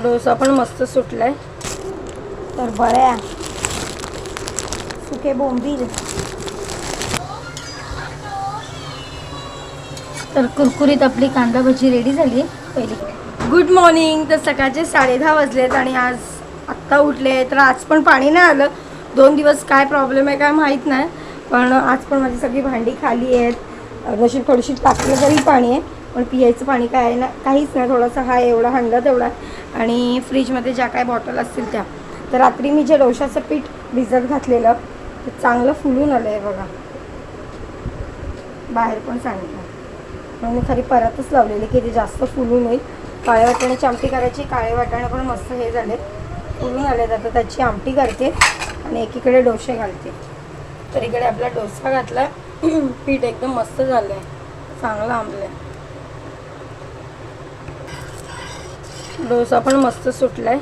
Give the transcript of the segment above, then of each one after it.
डोसा पण मस्त सुटलाय. तर बळ्या, सुके बोंबील, तर कुरकुरीत आपली कांदा भजी रेडी झाली पहिली. Good morning. तर सकाळचे 10:30 वाजलेत आणि आज आत्ता उठले. तर आज पण पाणी नाही आलं. 2 दिवस काय प्रॉब्लेम आहे काय माहीत नाही, पण आज पण माझी सगळी भांडी खाली आहेत. जशी थोडीशी टाकलं तरी पाणी आहे, पण पियायचं पाणी काय आहे ना, काहीच नाही. थोडासा हा एवढा हंडा तेवढा, आणि फ्रीजमध्ये ज्या काय बॉटल असतील त्या. तर रात्री मी जे डोशाचं पीठ भिजत घातलेलं ते चांगलं फुलून आलं आहे बघा. बाहेर पण सांगितलं म्हणून मी खरी परतच लावलेली की ते जास्त फुलून होईल. काळ्या वाटाण्याची आमटी करायची. काळे वाटाणे पण मस्त हे झाले, फुलून आले. आता त्याची आमटी करते आणि एकीकडे डोसे घालते. तर इकडे आपला डोसा घातला. पीठ एकदम मस्त झालं आहे, चांगलं आंबलं आहे. डोसा पण मस्त सुटला आहे.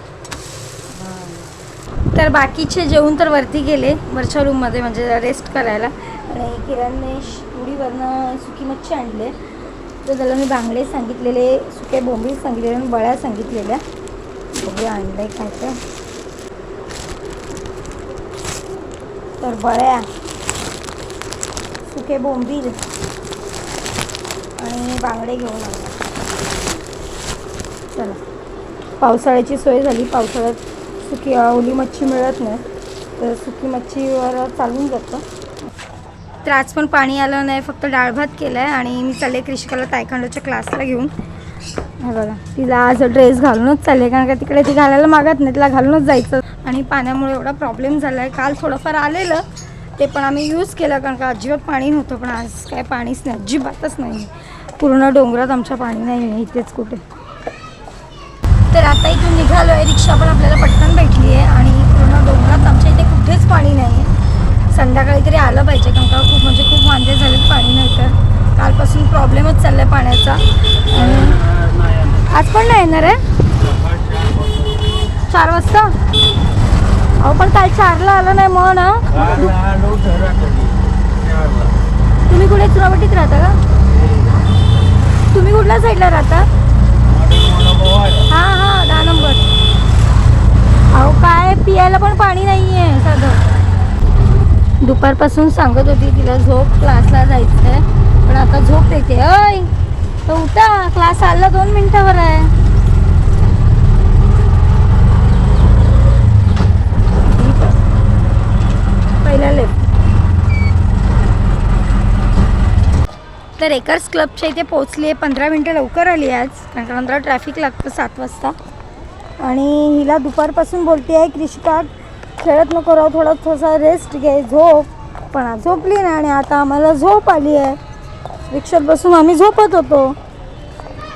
तर बाकीचे जेवून तर वरती गेले वरच्या रूममध्ये, म्हणजे रेस्ट करायला. आणि किरणने उडीवरनं सुकी मच्छी आणले. तर त्याला मी बांगडे सांगितलेले, सुके बोंबील सांगितलेले आणि बळ्या सांगितलेल्या. बघूया आणलं आहे काय काय. तर बळ्या, सुके बोंबील आणि बांगडे घेऊन आले. चला, पावसाळ्याची सोय झाली. पावसाळ्यात सुकी ओली मच्छी मिळत नाही, तर सुकी मच्छीवर चालून जातं. तर आज पण पाणी आलं नाही, फक्त डाळ भात केला आहे. आणि मी चालले क्रिशिकाला तायक्वांडोच्या क्लासला घेऊन. हे बघा, तिला आज ड्रेस घालूनच चालले, कारण का तिकडे ती घालायला मागत नाही, तिला घालूनच जायचं. आणि पाण्यामुळे एवढा प्रॉब्लेम झाला आहे. काल थोडंफार आलेलं, ते पण आम्ही यूज केलं, कारण का अजिबात पाणी नव्हतं. पण आज काय पाणीच नाही, अजिबातच नाही. पूर्ण डोंगरात आमच्या पाणी नाही आहे, इथेच कुठे. तर आता इथून निघालो आहे. रिक्षा पण आपल्याला पटकन भेटली आहे. आणि पूर्ण डोंगरात आमच्या इथे कुठेच पाणी नाही आहे. संध्याकाळी तरी आलं पाहिजे, कारण का खूप म्हणजे खूप वांदे झालेत पाणी नाही. तर कालपासून प्रॉब्लेमच चालला आहे पाण्याचा. आणि आज पण नाही येणार आहे 4 वाजता. अहो पण काल 4ला आलं नाही मग ना. तुम्ही कुठे चुरावटीत राहता का? तुम्ही कुठल्या साईडला राहता? हां हां, 10 नंबर. अहो काय पियायला पण पाणी नाही आहे साधं. दुपारपासून सांगत होती तिला झोप, क्लासला जायचं आहे, पण आता झोप येते. अय तर उठा, क्लास आला 2 मिनिटावर आहे. पहिला लेफ्ट. तर एकर्स क्लबच्या इथे पोचली आहे. 15 मिनटं लवकर आली आज, कारण का 15 ट्रॅफिक लागतं 7 वाजता. आणि हिला दुपारपासून बोलते आहे क्रिशिका खेळत नको राहू, थोडासा रेस्ट घे, झोप. पण आज झोपली नाही. आणि आता आम्हाला झोप आली आहे. रिक्षात बसून आम्ही झोपत होतो.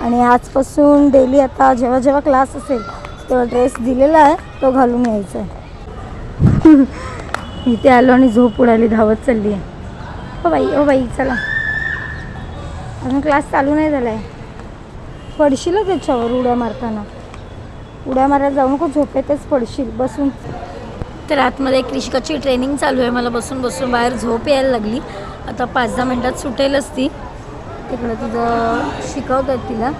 आणि आजपासून डेली आता जेव्हा जेव्हा क्लास असेल तेव्हा ड्रेस दिलेला आहे तो घालून यायचा आहे. इथे आलो आणि झोप उडाली, धावत चालली आहे. ओ बाई चला, अजून क्लास चालू नाही झाला आहे. पडशील त्याच्यावर उड्या मारताना. उड्या मारायला जाऊ नको, झोपेतच पडशील बसून. तर आतमध्ये क्रिशिकाची ट्रेनिंग चालू आहे. मला बसून बसून बाहेर झोप यायला लागली. आता 5-10 मिनटात सुटेलच ती. तिकडं तिथं शिकवतात तिला.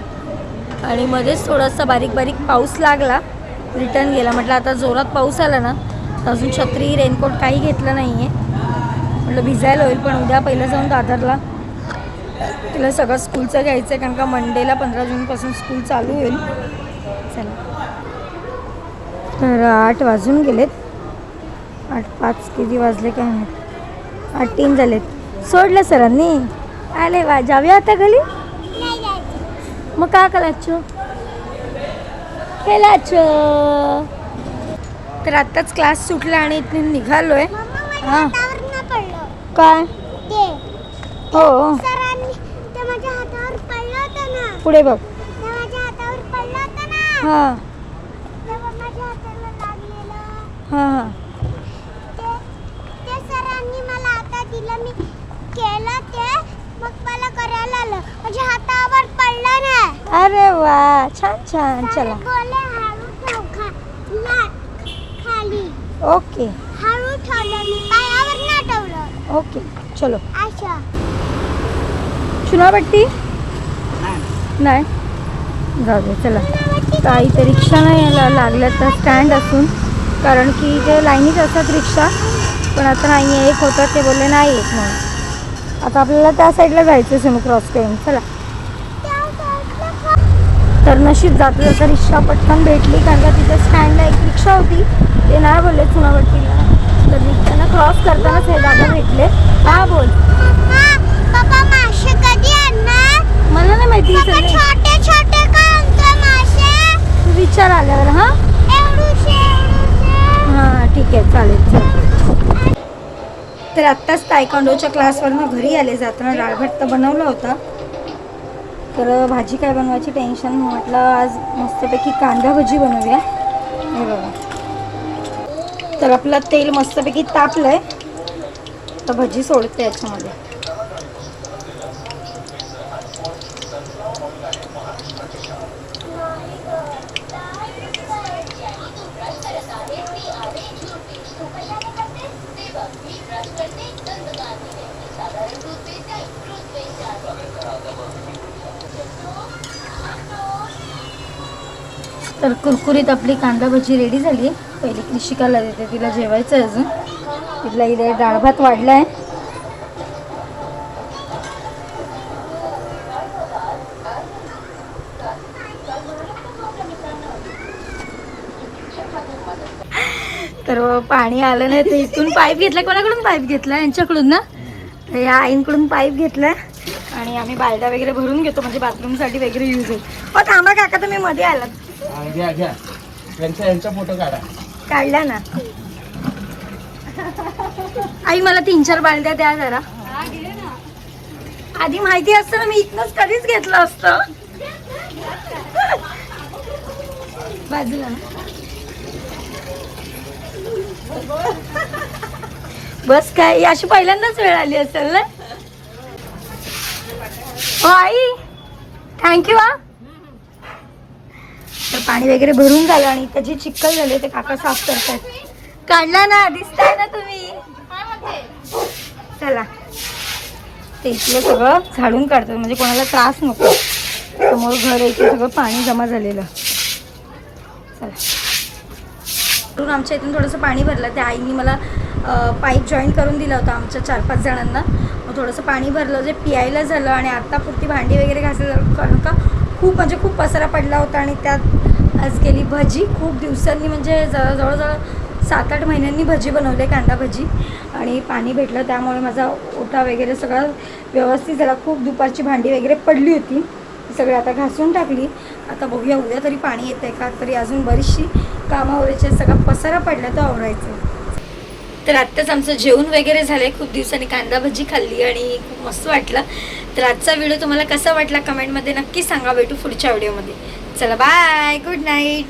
आणि मध्येच थोडासा बारीक बारीक पाऊस लागला, रिटर्न गेला. म्हटलं आता जोरात पाऊस आला ना, तर अजून छत्री रेनकोट काही घेतलं नाही आहे. म्हटलं भिजायला होईल, पण उद्या पहिलं जाऊन दादरला तिला सगळं स्कूलचं घ्यायचं आहे, कारण का मंडेला 15 जूनपासून स्कूल चालू होईल. चला, तर 8 वाजून गेलेत. 8:05 किती वाजले काय माहीत. 8:03 झालेत. सोडलं सरांनी. आले वा, जाऊया आता घरी. मग का कलाचो केलाचो. तर आत्ताच क्लास सुटला आणि इथून निघालो आहे. हां काय हो, पुढे बघ. हां हां हां, ते सरांनी मला आता दिलं, मी केलं ते, मग मला करायला आलं, माझ्या हातावर पडलं नाही. अरे वा, छान छान. चला, बोले हळू ठेव खाली. ओके, हळू ठेवलं, मी पायावर नाही ठेवलं. ओके चलो. अच्छा, चुनावट्टी नाही, जाऊ दे चला. चुनावट्टी आता इथे रिक्षा नाही लागल्या तर स्टँड असून, कारण की इथे लाईनीच असतात रिक्षा, पण आता नाही आहे. एक होतं ते बोलले नाही येत म्हणून. आता आपल्याला त्या साईडला जायचं सिमू क्रॉस करून. चला. तर नशीब जाता जाता रिक्षा पटकन भेटली, कारण का तिथे स्टँडला एक रिक्षा होती, ते नाही बोलले चुनावटीला. तर रिक्षानं क्रॉस करतानाच हे दादा भेटले. हा बोल. पप्पा मासे कधी आणणार? मला नाही माहिती. छोटे छोटे का आणतो मासे? तू विचार आल्यावर. हां हां ठीक आहे, चालेल चल. तर आत्ताच तायक्वांडोच्या क्लासवरनं घरी आले. जाताना डाळ भात तर बनवला होता, तर भाजी काय बनवायची टेन्शन. म्हटलं आज मस्तपैकी कांदा भजी बनवूया. हे बघा, तर आपलं तेल मस्तपैकी तापलं आहे, तर भजी सोडते याच्यामध्ये. तर कुरकुरीत आपली कांदा भजी रेडी झाली आहे. पहिली कृषिकाला देते, तिला जेवायचं आहे अजून. तिला इथे डाळ भात वाढला आहे. तर पाणी आलं नाही, तर इथून पाईप घेतला. कोणाकडून पाईप घेतला? यांच्याकडून ना. तर या आईंकडून पाईप घेतला आणि आम्ही बालड्या वगैरे भरून घेतो, म्हणजे बाथरूमसाठी वगैरे यूज होईल. थांबा काका, तुम्ही मध्ये आलात. घ्या घ्या, यांचा फोटो काढा. काढला ना. आई मला 3-4 बालद्या द्या जरा. आधी माहिती असतं ना मी इथनच कधीच घेतलं असतं. बाजूला बस काय, अशी पहिल्यांदाच वेळ आली असेल ना. हो आई, थँक्यू. हा, तर पाणी वगैरे भरून झालं आणि त्याचे चिखल झाले, ते काका साफ करतात. काढला ना, दिसताय ना तुम्ही. चला, ते इथलं सगळं झाडून काढतात, म्हणजे कोणाला त्रास नको. समोर घर आहे, इथे सगळं पाणी जमा झालेलं. चला, आमच्या इथून थोडंसं पाणी भरलं. त्या आईनी मला पाईप जॉईन करून दिला होता आमच्या 4-5 जणांना. मग थोडंसं पाणी भरलं, जे पियायला झालं. आणि आत्ता पुरती भांडी वगैरे घासायला, कारण का खूप म्हणजे खूप पसारा पडला होता. आणि त्यात आज केली भजी. खूप दिवसांनी, म्हणजे जवळजवळ 7-8 महिन्यांनी भजी बनवले, कांदा भजी. आणि पाणी भेटलं, त्यामुळे माझा ओटा वगैरे सगळं व्यवस्थित झाला. खूप दुपारची भांडी वगैरे पडली होती, ती सगळी आता घासून टाकली. आता बघूया उद्या तरी पाणी येतं आहे का. तरी अजून बरीचशी कामं आवरायची, सगळा पसारा पडला तर आवरायचं. तर आत्ताच आमचं जेवण वगैरे झालं आहे. खूप दिवसांनी कांदा भजी खाल्ली आणि खूप मस्त वाटलं. तर आजचा व्हिडिओ तुम्हाला कसा वाटला कमेंटमध्ये नक्की सांगा. भेटू पुढच्या व्हिडिओमध्ये. चला बाय, गुड नाईट.